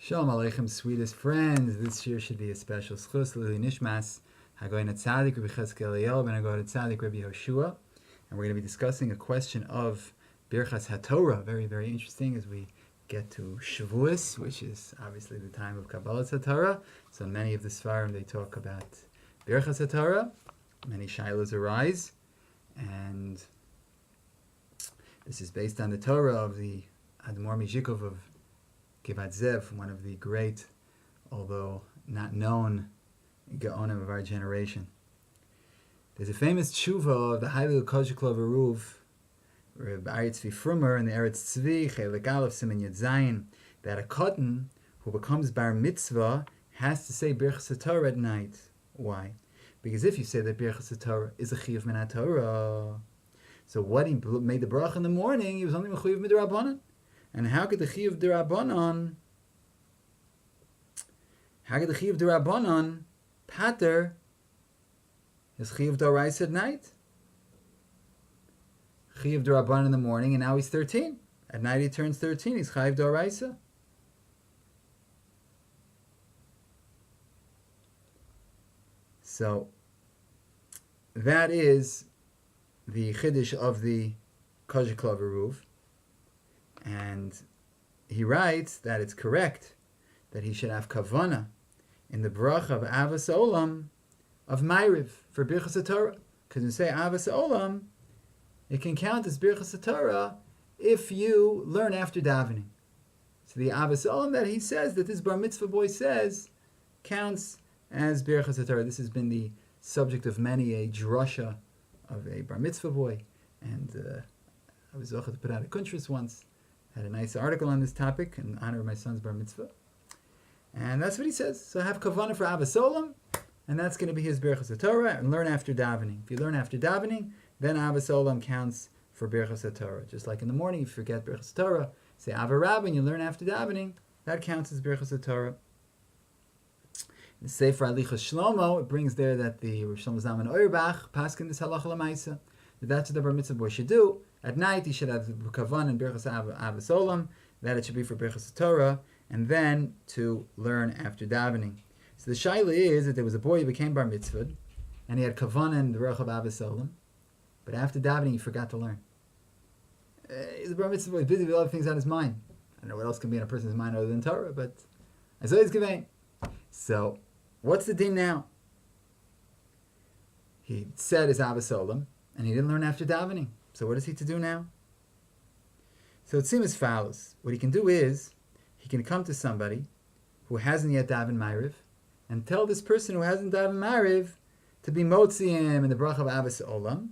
Shalom Aleichem, sweetest friends. This year should be a special schus Lili Nishmas Hagoyin Tzadik Rabbi Cheskel Eliel Ben Hagoyin Tzadik Rabbi Yoshua, and we're going to be discussing a question of Birkas Hatorah. Very, very interesting as we get to Shavuos, which is obviously the time of Kabbalas Hatorah. So many of the Sfarim they talk about Birkas Hatorah. Many shilas arise, and this is based on the Torah of the Admor Mizhikov of Givat Zev, one of the great, although not known, Gaonim of our generation. There's a famous tshuva of the Heilig Koshiklo Veruv, Reb Ari Tzvi Frumer in the Eretz Tzvi, Chelik Aleph Siman Yud Zayin, that a cotton who becomes bar mitzvah has to say Birkas Hatorah at night. Why? Because if you say that Birkas Hatorah is a chiyuv min haTorah, so what he made the bracha in the morning, he was only mechuyev midrabanan. And how could the chiyuv d'Rabbanan pater his chiyuv d'oraisa at night? Chiyuv d'Rabbanan in the morning, and now he's 13. At night he turns 13. He's chiyuv d'oraisa. So that is the chiddush of the Koshiklo Veruv. And he writes that it's correct that he should have kavana in the bracha of Avas Olam of Ma'ariv for Birkas Hatorah. Because when you say Avas Olam, it can count as Birkas Hatorah if you learn after davening. So the Avas Olam that he says, that this bar mitzvah boy says, counts as Birkas Hatorah. This has been the subject of many a drasha of a bar mitzvah boy. And I was able to put out a kuntras once. Had a nice article on this topic in honor of my son's bar mitzvah. And that's what he says. So have kavanah for Avas Olam, and that's going to be his Birkas Hatorah, and learn after davening. If you learn after davening, then Avas Olam counts for Birkas Hatorah. Just like in the morning, if you forget Birkas Hatorah, say Ava Rabbah, and you learn after davening, that counts as Birkas Hatorah. In the Sefer Alichas Shlomo, it brings there that the Rosh Shlomo Zalman Auerbach paskin this halacha l'maisa. That's what the bar mitzvah boy should do. At night, he should have the kavan and Birkas Avas Olam, that it should be for Birkas Hatorah, and then to learn after davening. So the shaila is that there was a boy who became bar mitzvah, and he had kavan and the Ruach of Avas Olam, but after davening, he forgot to learn. The bar mitzvah boy is busy with other things on his mind. I don't know what else can be in a person's mind other than Torah, but I saw his givain. So, what's the din now? He said his Avas Olam, and he didn't learn after davening. So what is he to do now? So it seems as follows. What he can do is, he can come to somebody who hasn't yet davened Ma'ariv, and tell this person who hasn't davened Ma'ariv to be motzi him in the bracha of Avas Olam.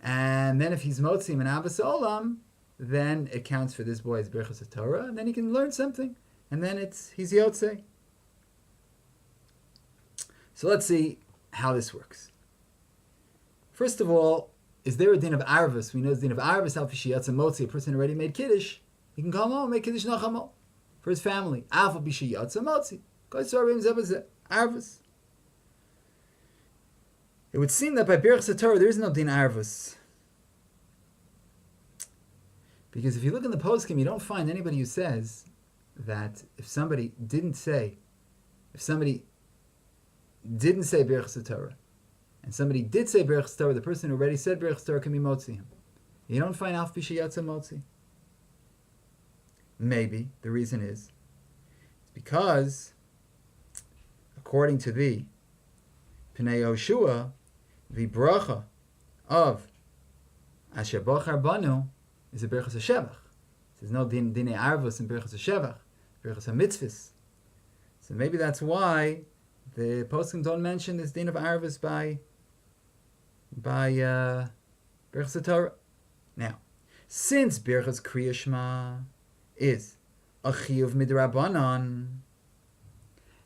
And then if he's motzi him in Avas Olam, then it counts for this boy's Birkas Hatorah, and then he can learn something. And then he's Yotzei. So let's see how this works. First of all, is there a din of Arvus? We know the din of Arvus, Al Pishiyatz and Motzi, a person already made Kiddush. He can come home and make Kiddush Nachamo for his family. Al Pishiyatz and Motzi. Arvus. It would seem that by Birkas Hatorah there is no din Arvus. Because if you look in the poskim, you don't find anybody who says that if somebody didn't say Birkas Hatorah, and somebody did say Birkas Hatorah, the person who already said Birkas Hatorah can be motzi him. You don't find Alf Bishayatza motzi. Maybe the reason is because, according to the Pnei Yoshua, the bracha of Asher Bochar Banu is a Birkas HaShevach. There's no dinei arvus in Birkas HaShevach, Birkas HaMitzvahs. So maybe that's why the poskim don't mention this din of arvus by Birkas Hatorah. Now, since Birkas Kriya Shema is a chiyuv midrabanan,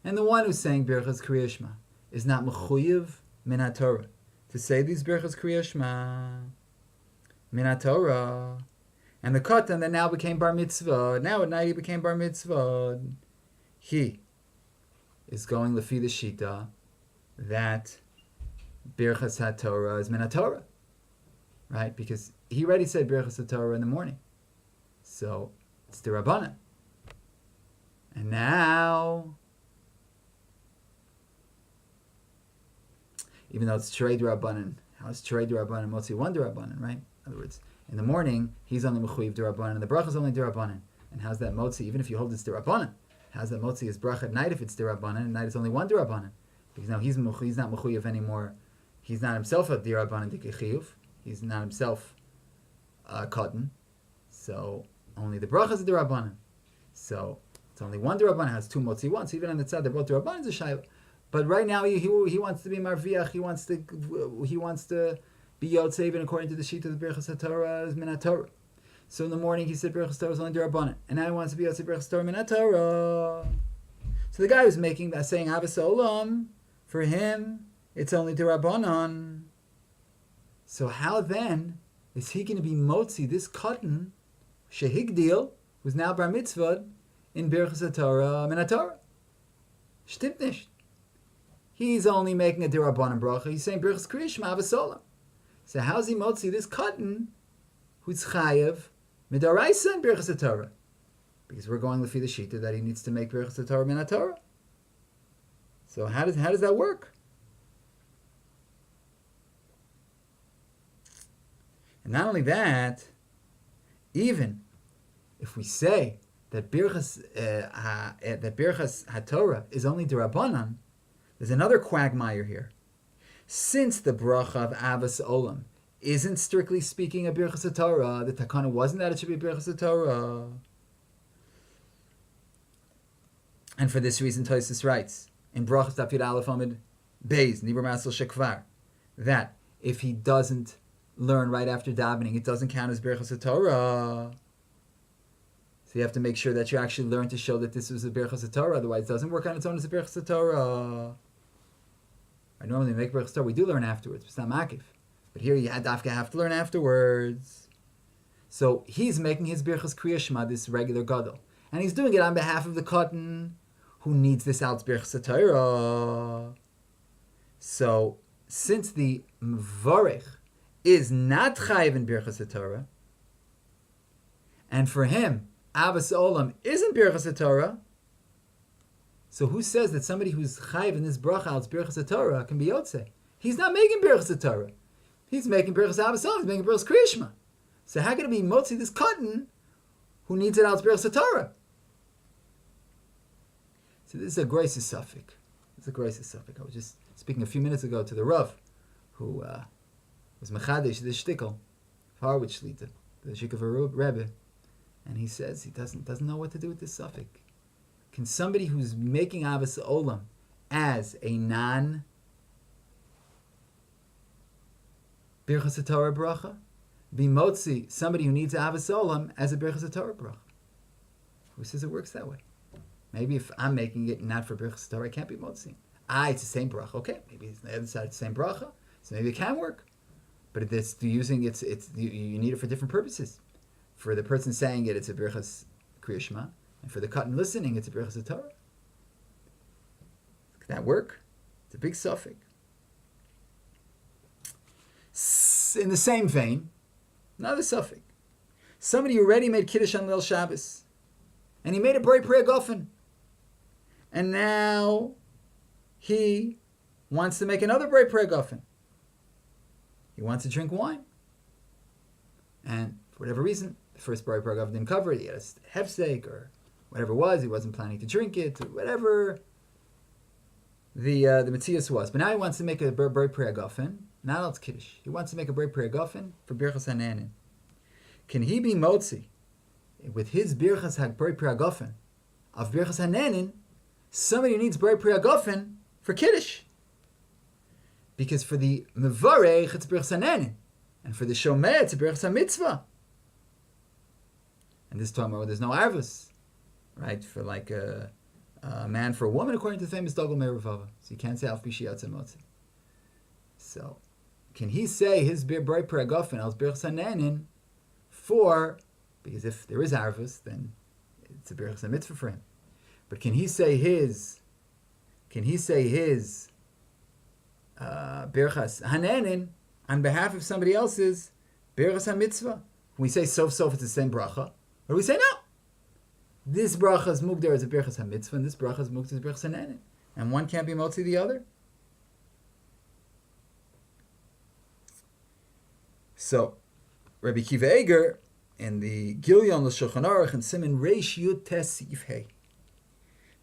and the one who's saying Birkas Kriya Shema is not mechuyev min haTorah to say these Birkas Kriya Shema min haTorah, and the katan that now became bar mitzvah, now at night he became bar mitzvah, he is going lefi the shita that Birkas HaTorah is min haTorah, right? Because he already said Birkas HaTorah in the morning, so it's the Rabbanan. And now, even though it's Cherei D'Rabbanan, how is Cherei D'Rabbanan Motzi 1 D'Rabbanan, right? In other words, in the morning, he's only Mechuyev D'Rabbanan, and the bracha is only D'Rabbanan. And how's that Motzi, even if you hold it's D'Rabbanan, how's that Motzi is bracha at night if it's D'Rabbanan, and at night it's only 1 D'Rabbanan? Because now he's not Mechuyev anymore. He's not himself a D'Rabbanan D'Kechiyuv. He's not himself Cotton. So only the bracha is D'Rabbanan. So it's only 1 D'Rabbanan, has 2 Motzi 1, so even on the tzad, they're both D'Rabbanan, is a shayla. But right now he wants to be marviach. He wants to be yotzei even according to the sheet of the Birkas Hatorah is min Hatorah. So in the morning he said Birkas Hatorah is only D'Rabbanan, and now he wants to be yotzei Birkas Hatorah min Hatorah. So the guy who's making that saying Avos Olam, for him it's only D'Rabbanan. So how then is he going to be motzi this cotton shehigdil who's now bar mitzvah in Birkas Hatorah min Hatorah? Stimmt nicht. He's only making a D'Rabbanan bracha. He's saying Birkas Kriya Shema Avos Olam. So how's he motzi this cotton who's chayev midaraisa in Birkas Hatorah? Because we're going with the shita that he needs to make Birkas Hatorah min Hatorah. So how does that work? And not only that, even if we say that Birkas Hatorah is only D'Rabbanan, there's another quagmire here. Since the bracha of Avos Olam isn't strictly speaking a Birkas Hatorah, the takana wasn't that it should be a Birkas Hatorah. And for this reason, Tosfos writes in Brachos Daf Yud Aleph Amud Beis Nibur Masel Shekvar that if he doesn't learn right after davening, it doesn't count as Birkas Hatorah. So you have to make sure that you actually learn to show that this was a Birkas Hatorah. Otherwise, it doesn't work on its own as a Birkas Hatorah. I normally make Birkas Hatorah. We do learn afterwards. It's not makif. But here you have to learn afterwards. So he's making his Birkas Kriya Shema, this regular gadol. And he's doing it on behalf of the cotton who needs this out Birkas Hatorah. So since the Mvarech is not chayiv in Birkas Hatorah, and for him, Avos Olam isn't Birkas Hatorah, so who says that somebody who's chayiv in this bracha al Birkas Hatorah can be yotzei? He's not making Birkas Hatorah. He's making Birkas Avos Olam. He's making Birkas Kriya Shema. So how can it be motzi this cotton who needs it al Birkas Hatorah? So this is a gracious suffix. It's a gracious suffix. I was just speaking a few minutes ago to the Rav, who was mechadesh this shtickle, Harwich Shlita, the Shikav Rebbe, and he says he doesn't know what to do with this suffix. Can somebody who's making Avos Olam as a non Birkas Hatorah bracha be motzi somebody who needs Avos Olam as a Birkas Hatorah bracha? Who says it works that way? Maybe if I'm making it not for Birkas Hatorah, I can't be motzi. It's the same bracha. Okay, maybe it's the other side, it's the same bracha, so maybe it can work. But it's using you need it for different purposes. For the person saying it, it's a Birkas Kriya Shema, and for the cotton listening, it's a Birkas Hatorah. Can that work? It's a big suffix. In the same vein, another suffix. Somebody who already made Kiddush on Leil Shabbos, and he made a Brei Priya Gofen, and now he wants to make another Brei Priya Gofen. He wants to drink wine. And for whatever reason, the first Brei Priya Gofen didn't cover it. He had a hefsek or whatever it was. He wasn't planning to drink it, or whatever the Metzias was. But now he wants to make a Brei Priya Gofen, not else Kiddush. He wants to make a Brei Priya Gofen for Birchas Hananin. Can he be motzi with his Birchas Brei Priya Gofen of Birchas Hananin, somebody who needs Brei Priya Gofen for Kiddush? Because for the Mevarech, it's Birchas Hananin. And for the Shomeh, it's a Birchas Mitzva. And this time, there's no Arvus, right? For like a man for a woman, according to the famous Dogel Meruvava. So you can't say Alf Bishiyat Motzi. So, can he say his Brei Priya Gofen als Birchas Hananin for, because if there is Arvus, then it's a Birchas Mitzvah for him. But can he say his Birchas Hananin on behalf of somebody else's Birchas HaMitzvah? When we say sof it's the same bracha, or we say no. this bracha is mugdar as a Birkas HaMitzvah, and this bracha is mugdar as a Birkas HaNenin. And one can't be motzi the other. So, Rabbi Kiva Eger, in the Gilyon L'Shulchan Aruch and Siman Reish Yud Tes Sif Hey,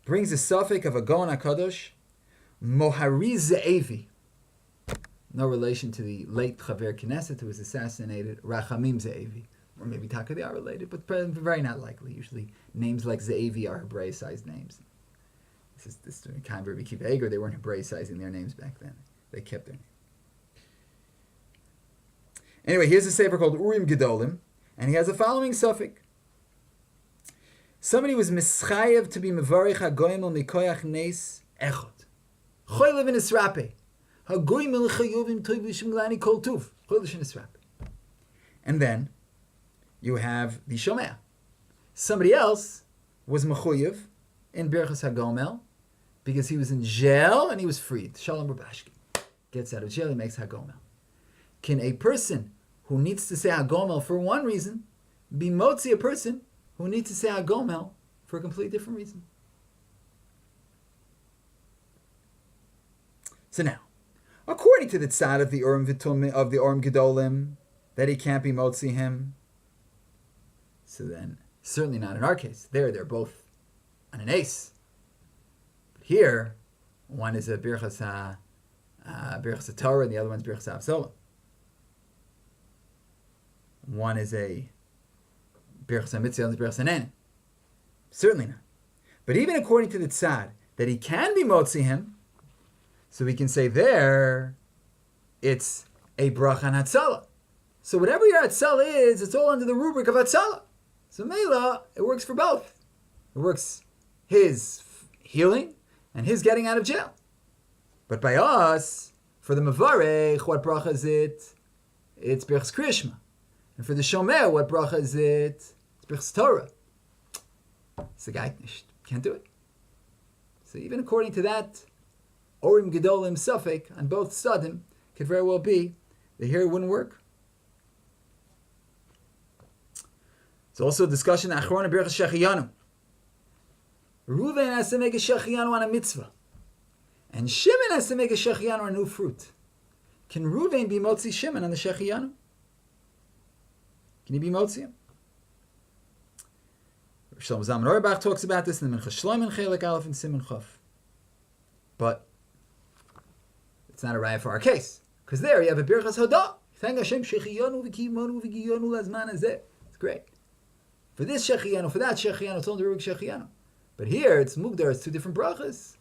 brings a suffix of a Gaon HaKadosh, Mohari Ze'evi, no relation to the late Chaver Knesset who was assassinated, Rachamim Ze'evi. Or maybe Taka, they are related, but very not likely. Usually names like Ze'evi are Hebraicized names. This kind of Rabbi Kiva Eger, they weren't Hebraicizing their names back then. They kept their name. Anyway, here's a sefer called Urim Gedolim, and he has the following suffix. Somebody was mischayev to be mevarich hagoyim al mikoyach nes echot. Choylev in Isrape. Hagoyim al chayovim toiv l'shem glani kol tuv. Choylev in Isrape. And then you have the Shomea. Somebody else was mechuyev in Birkas HaGomel because he was in jail and he was freed. Shalom Rabashki gets out of jail, he makes HaGomel. Can a person who needs to say HaGomel for one reason be motzi a person who needs to say HaGomel for a completely different reason? So now, according to the tzad of the Urim Gedolim, that he can't be motzi him, so then certainly not in our case. They're both on an ace. But here, one is a Birkas Hatorah and the other one's Birkas HaAvsolah. One is a Birkas HaMitzvah, the other is Birkas HaNenin. Certainly not. But even according to the tzad, that he can be motzi him, so we can say there, it's a bracha on Hatzalah. So whatever your Hatzalah is, it's all under the rubric of Hatzalah. So Mela, it works for both. It works his healing and his getting out of jail. But by us, for the Mevarech, what bracha is it? It's Birchas Kriyashma. And for the Shomer, what bracha is it? It's Birchas Torah. It's the guy can't do it. So even according to that, Orim Gedolim suffix on both Sadim could very well be that here it wouldn't work. It's also a discussion of Achron and Birchas Shechiyanu. Reuven has to make a Shechiyanu on a mitzvah. And Shimon has to make a Shechiyanu on a new fruit. Can Reuven be Motzi Shimon on the Shechiyanu? Can he be Motzi him? Shlomo Zalman Auerbach talks about this in the Minchas Shlomo Chelik Aleph and Siman Chof. But it's not a raya for our case. Because there you have a Birchas Hodah. Thank Hashem Shechiyanu v'kimonu v'giyonu lazman hazeh. It's great. For this Shechiyanu, for that Shechiyanu, it's only the Rubik Shechiyanu. But here, it's Mugdar, it's two different brachas.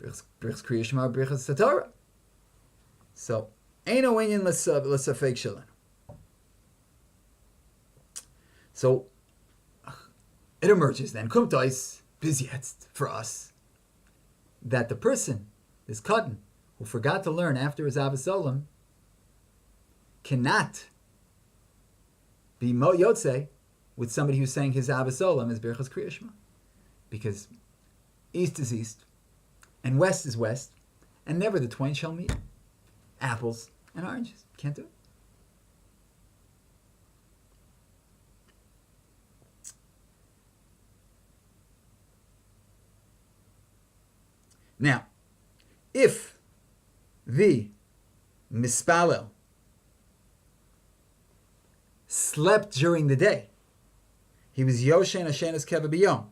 Birchas Kriya Shema, Birchas Hatorah. So, Eino Inyan L'Safek Shalanu. So, it emerges then, Kumtois, bis jetzt, for us, that the person, this Katan, who forgot to learn after his Avos Olam, cannot be Mo Yotze with somebody who's saying his Avos Olam is Birchas Kriya Shema. Because east is east, and west is west, and never the twain shall meet. Apples and oranges. Can't do it. Now, if the Mispalel slept during the day, he was Yoshen Hashenas Keva B'yom.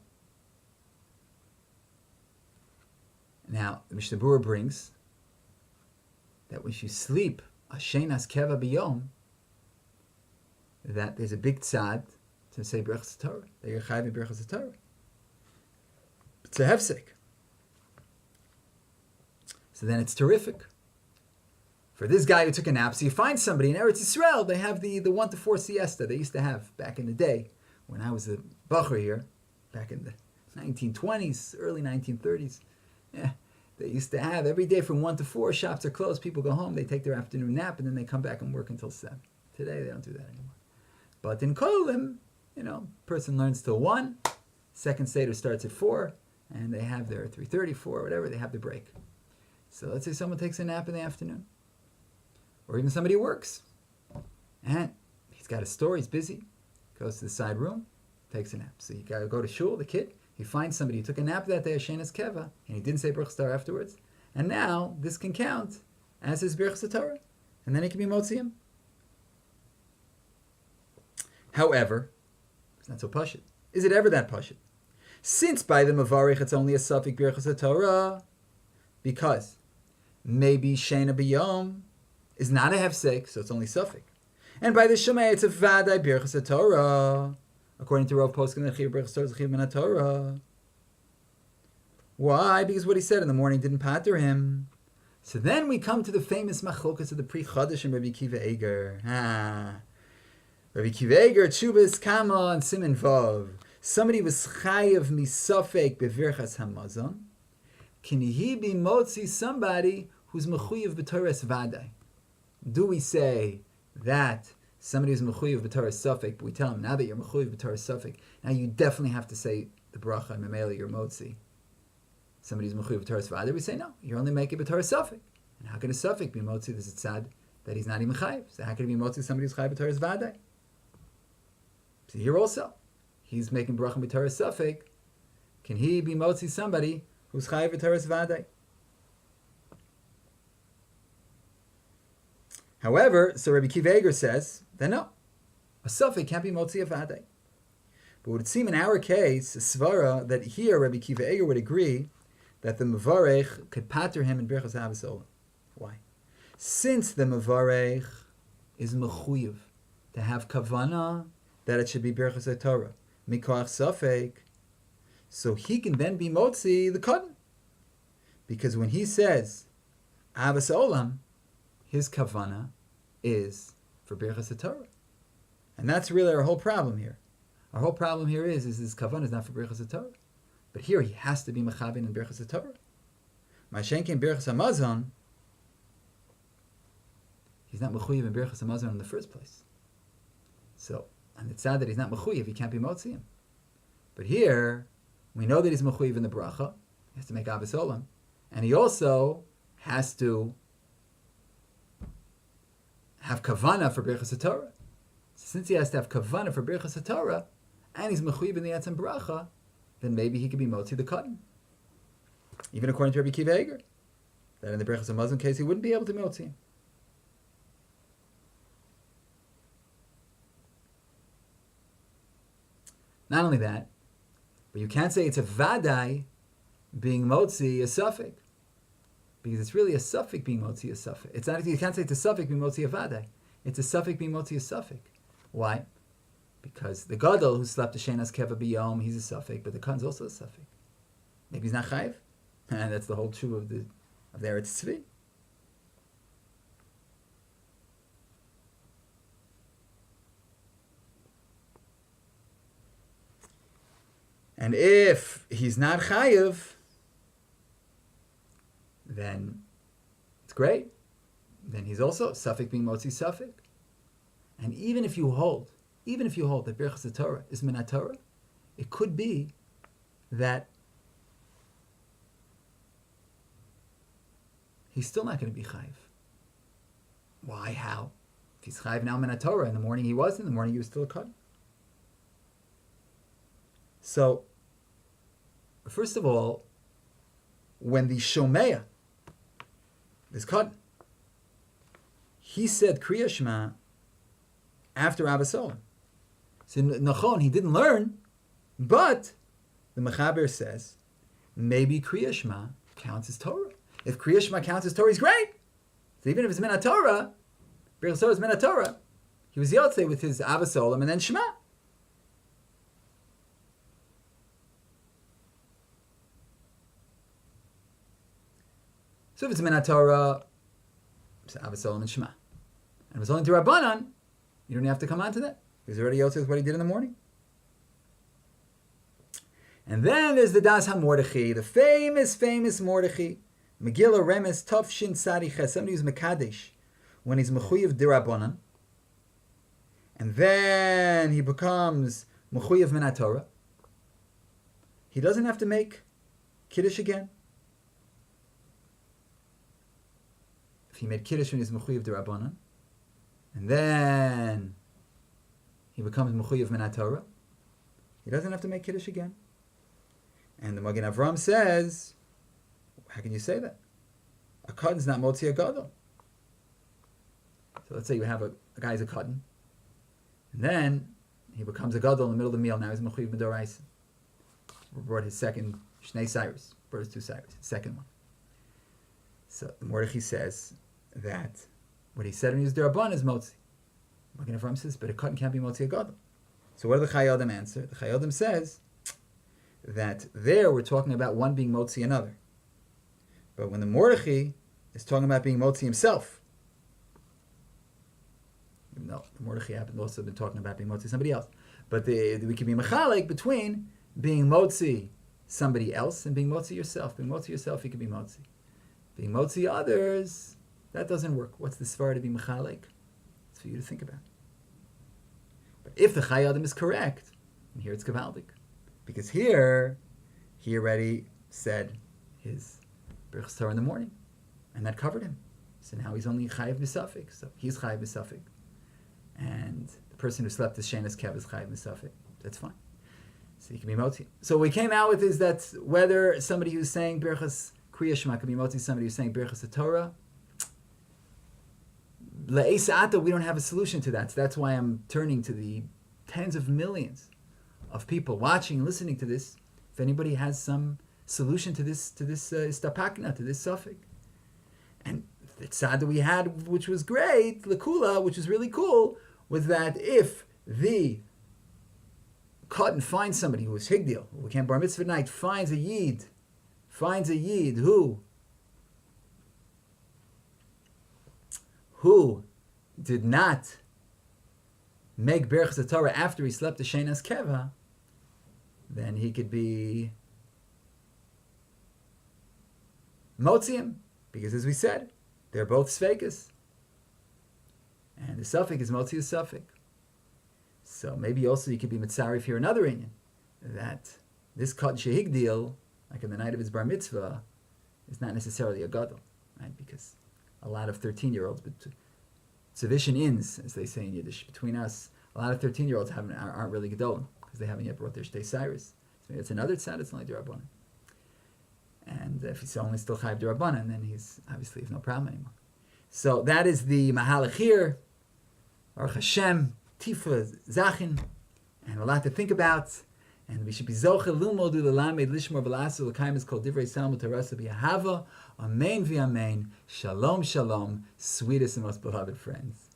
Now, the Mishnah Berurah brings that when you sleep Hashenas Keva B'yom, that there's a big tzad to say Birchas Torah. That you're chayv in Birchas Torah. It's a hefsek. So then it's terrific. For this guy who took a nap, so you find somebody in Eretz Yisrael, they have the 1 to 4 siesta they used to have back in the day when I was a bacher here, back in the 1920s, early 1930s. Yeah, they used to have every day from 1 to 4, shops are closed, people go home, they take their afternoon nap, and then they come back and work until 7. Today they don't do that anymore. But in Kolim, person learns till 1, second Seder starts at 4, and they have their 3:30, 4, whatever, they have the break. So let's say someone takes a nap in the afternoon. Or even somebody works. And he's got a store, he's busy. Goes to the side room, takes a nap. So you gotta go to shul, the kid, he finds somebody who took a nap that day, Shenas Keva, and he didn't say Birkas Torah afterwards. And now this can count as his Birkas Torah. And then he can be Motziim. However, it's not so pashut. Is it ever that pashut? Since by the Mavarich it's only a Safik Birkas Torah, because maybe Shena B'Yom is not a Hefsek, so it's only Safik. And by the Shemay it's a Vadai Birkas Torah. According to Rav Poskin, the Chiv Birkas Torah is a Chiv Min Torah. Why? Because what he said in the morning didn't pater him. So then we come to the famous machlokas of the Pri Chadash and Rabbi Kiva Eger. Rabbi Kiva Eger, Tshuvas Kama and Siman Vav. Somebody was chayav misafek bevirchas hamazon. Can he be motzi somebody who's mechuyev b'toras vadai? Do we say that somebody who's mechuyev b'toras safek, but we tell him now that you're mechuyev b'toras safek, now you definitely have to say the bracha and memela you're motzi. Somebody who's mechuyev b'toras vadai, we say no, you're only making b'toras safek. And how can a safek be motzi? This is sad that he's not even chayav. So how can he be motzi somebody who's chayav b'toras vadai? So here also, he's making bracha b'toras safek. Can he be motzi somebody who's chayav b'toras vadai? However, so Rabbi Kiva Eger says that no, a safek can't be motzi a vadai. But it would seem in our case, a svara, that here Rabbi Kiva Eger would agree that the mevarech could pater him in Birkas Havasola. Why? Since the mevarech is mechuyev to have kavana that it should be Birkas Torah, mikoach safek, so he can then be motzi the cotton. Because when he says Avas Olam, his kavana is for Birkas Torah. And that's really our whole problem here. Our whole problem here is his kavana is not for Birkas Torah. But here he has to be mechabin in Birkas Torah. Ma'ashenke in Birkas Hamazon, he's not mechuyev in Birkas Hamazon in the first place. So, and it's sad that he's not mechuyev, he can't be motziim. But here, we know that he's mechuyev in the bracha, he has to make Avos Olam, and he also has to have kavana for Birkas Torah. Since he has to have kavana for Birkas Torah, and he's mechuyev in the Etzem bracha, then maybe he could be motzi the cotton. Even according to Rabbi Kiva Eger, that in the Birkas Hamazon case he wouldn't be able to motzi. Not only that, but you can't say it's a vadai being motzi a suffix, because it's really a suffix being motzi a suffix. It's not. You can't say it's a suffix being motzi a vadai. It's a suffix being motzi a suffix. Why? Because the gadol who slept a shenas keva b'yom, he's a suffix, but the kan's also a suffix. Maybe he's not chayiv, and that's the whole truth of the Eretz Tzvi. And if he's not chayiv, then it's great. Then he's also suffix being motzi suffix. And even if you hold that Birkas Torah is min Torah, it could be that he's still not going to be chayiv. Why? How? If he's chayiv now min Torah, in the morning he was, in the morning he was still a cotton. So, first of all, when the Shomeya, this cotton, he said Kriya Shema after Avos Olam. So Nachon, he didn't learn, but the Mechaber says maybe Kriya Shema counts as Torah. If Kriya Shema counts as Torah, he's great. So even if it's Min Torah, Birkas Torah is Min Torah, he was Yotzei with his Avos Olam and then Shema. So if it's Min Torah, it's Avos Olam and Shema. And if it's only to Rabbanan, you don't have to come on to that. He's already Yotzei with what he did in the morning. And then there's the Das HaMordechai, the famous Mordechai. Megillah Remes Tov Shin Sadi Ches, somebody who's Mekadesh when he's Mechuyev Dirabanan. And then he becomes Mechuyev Min Torah. He doesn't have to make Kiddush again. If he made Kiddush when he's Mechuyev Dirabanan, and then he becomes Mechuyev Min Torah, he doesn't have to make Kiddush again. And the Magen Avram says, how can you say that? A Katan is not Motzi a Gadol. So let's say you have a guy's a Katan, and then he becomes a Gadol in the middle of the meal. Now he's Mechuyev Midoraisa. Brought his second Shnei Cyrus, brought his 2 Cyrus, his second one. So Mordechai says that what he said when he was Deraban is Motzi. Magen Avram says, but a Katan can't be Motzi a Gadol. So what do the Chayyim answer? The Chayyim says that there we're talking about one being Motzi another. But when the Mordechai is talking about being Motzi himself, no, the Mordechai happened also been talking about being Motzi somebody else. But we can be Mechalek between being Motzi somebody else and being Motzi yourself. Being Motzi yourself, you can be Motzi. Being Motzi others, that doesn't work. What's the Svar to be Mechalek? It's for you to think about. But if the Chayyim is correct, and here it's Gavaldik. Because here, he already said his Birkas Torah in the morning, and that covered him. So now he's only Chayiv Misafik. So he's Chayiv Misafik. And the person who slept his Shenas Kev is Chayiv Misafik. That's fine. So he can be Motzi. So what we came out with is that whether somebody who's saying Birkas Kriya Shema could be Motzi, somebody who's saying Birkas Hatorah, Le'esa'ata, we don't have a solution to that. So that's why I'm turning to the tens of millions of people watching and listening to this. If anybody has some solution to this istapakna, to this suffix. And the tzad that we had, which was great, lekula, which is really cool, was that if the Katan finds somebody who is higdil, who can't bar mitzvah night, finds a yid who did not make Birkas Torah after he slept the Shenas Keva, then he could be Motziim, because as we said, they're both Sfeikas. And the Suffolk is Motzi the Suffolk. So maybe also you could be Mitzarif here another Inyan, that this Katan Shehigdil, like in the night of his Bar Mitzvah, is not necessarily a Gadol, right? Because a lot of 13-year-olds, but Tzavishin ins, as they say in Yiddish, between us, a lot of 13-year-olds aren't really Gedolim, because they haven't yet brought their Shtei Cyrus. So maybe it's another tzad, it's only D'Rabbanan. And if he's only still Chayiv D'Rabbanan, then he's obviously no problem anymore. So that is the Mahalach here, Baruch Hashem, Tifa, Zachin, and a lot to think about. And we should be Zochel, Lumodu, Lelamed, Lishmor, Velasu, L'kaim is called Divrei Salmo, Terasa, B'Yahava, Amen v'Amen, Shalom, Shalom, sweetest and most beloved friends.